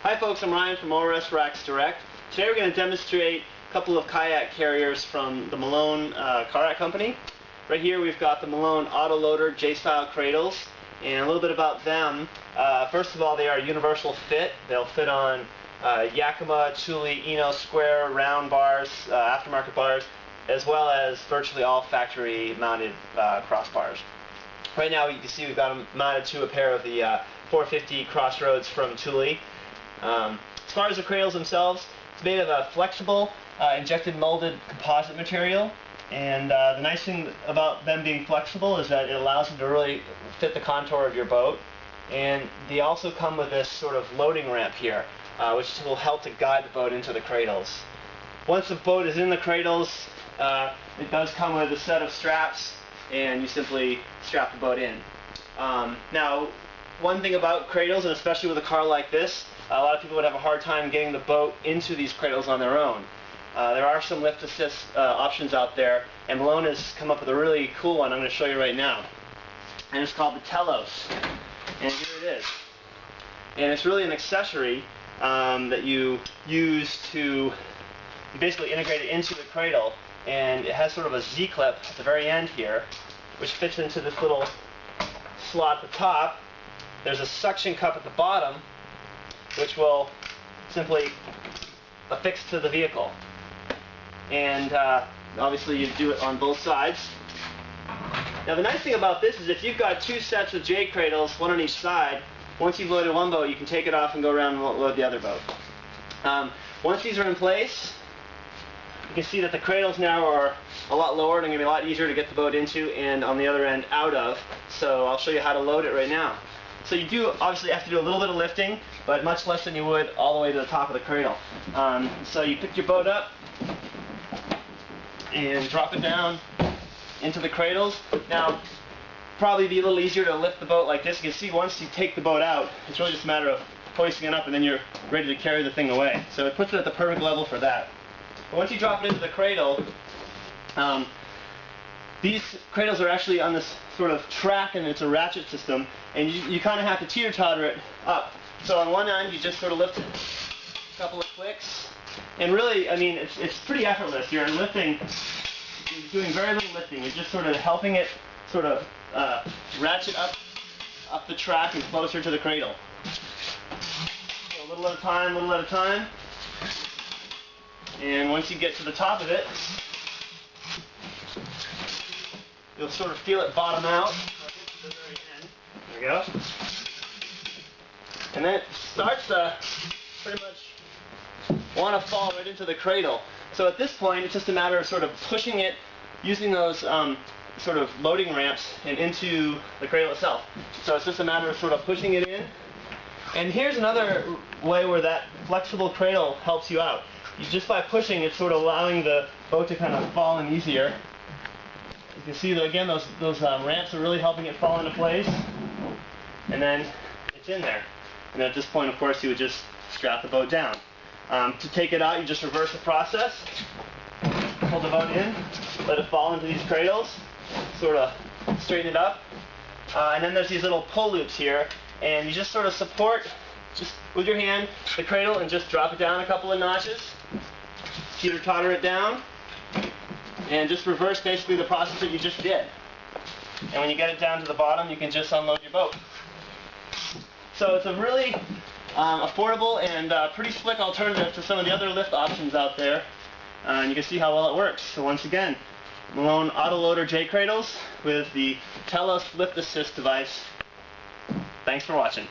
Hi folks, I'm Ryan from ORS Racks Direct. Today we're going to demonstrate a couple of kayak carriers from the Malone Kayak Company. Right here we've got the Malone AutoLoader J-style cradles, and a little bit about them. First of all, they are universal fit. They'll fit on Yakima, Thule, Inno square, round bars, aftermarket bars, as well as virtually all factory mounted crossbars. Right now you can see we've got them mounted to a pair of the 450 Crossroads from Thule. As far as the cradles themselves, it's made of a flexible injected molded composite material, and the nice thing about them being flexible is that it allows them to really fit the contour of your boat. And they also come with this sort of loading ramp here, which will help to guide the boat into the cradles. Once the boat is in the cradles, it does come with a set of straps, and you simply strap the boat in. Now, one thing about cradles, and especially with a car like this, a lot of people would have a hard time getting the boat into these cradles on their own. There are some lift-assist options out there, and Malone has come up with a really cool one I'm going to show you right now. And it's called the Telos. And here it is. And it's really an accessory that you use to basically integrate it into the cradle. And it has sort of a Z-clip at the very end here, which fits into this little slot at the top. There's a suction cup at the bottom, which will simply affix to the vehicle. And obviously you do it on both sides. Now the nice thing about this is if you've got two sets of j-cradles, one on each side, once you've loaded one boat, you can take it off and go around and load the other boat. Once these are in place, you can see that the cradles now are a lot lower and going to be a lot easier to get the boat into and on the other end out of. So I'll show you how to load it right now. So you do obviously have to do a little bit of lifting, but much less than you would all the way to the top of the cradle. So you pick your boat up and drop it down into the cradles. Now, probably be a little easier to lift the boat like this. You can see once you take the boat out, it's really just a matter of hoisting it up and then you're ready to carry the thing away. So it puts it at the perfect level for that. But once you drop it into the cradle, these cradles are actually on this sort of track, and it's a ratchet system, and you kind of have to teeter-totter it up. So on one end, you just sort of lift a couple of clicks, and really, I mean, it's pretty effortless. You're lifting, you're doing very little lifting. You're just sort of helping it sort of ratchet up the track and closer to the cradle. So a little at a time, little at a time. And once you get to the top of it, you'll sort of feel it bottom out. To the very end. There we go. And then it starts to pretty much want to fall right into the cradle. So at this point, it's just a matter of sort of pushing it, using those sort of loading ramps and into the cradle itself. So it's just a matter of sort of pushing it in. And here's another way where that flexible cradle helps you out. Just by pushing, it's sort of allowing the boat to kind of fall in easier. You can see that again, those ramps are really helping it fall into place. And then it's in there. And at this point, of course, you would just strap the boat down. To take it out, you just reverse the process. Pull the boat in, let it fall into these cradles, sort of straighten it up. And then there's these little pull loops here, and you just sort of support, just with your hand, the cradle and just drop it down a couple of notches. Teeter-totter it down, and just reverse basically the process that you just did. And when you get it down to the bottom, you can just unload your boat. So it's a really affordable and pretty slick alternative to some of the other lift options out there. And you can see how well it works. So once again, Malone AutoLoader J-cradles with the Telos Lift-Assist device. Thanks for watching.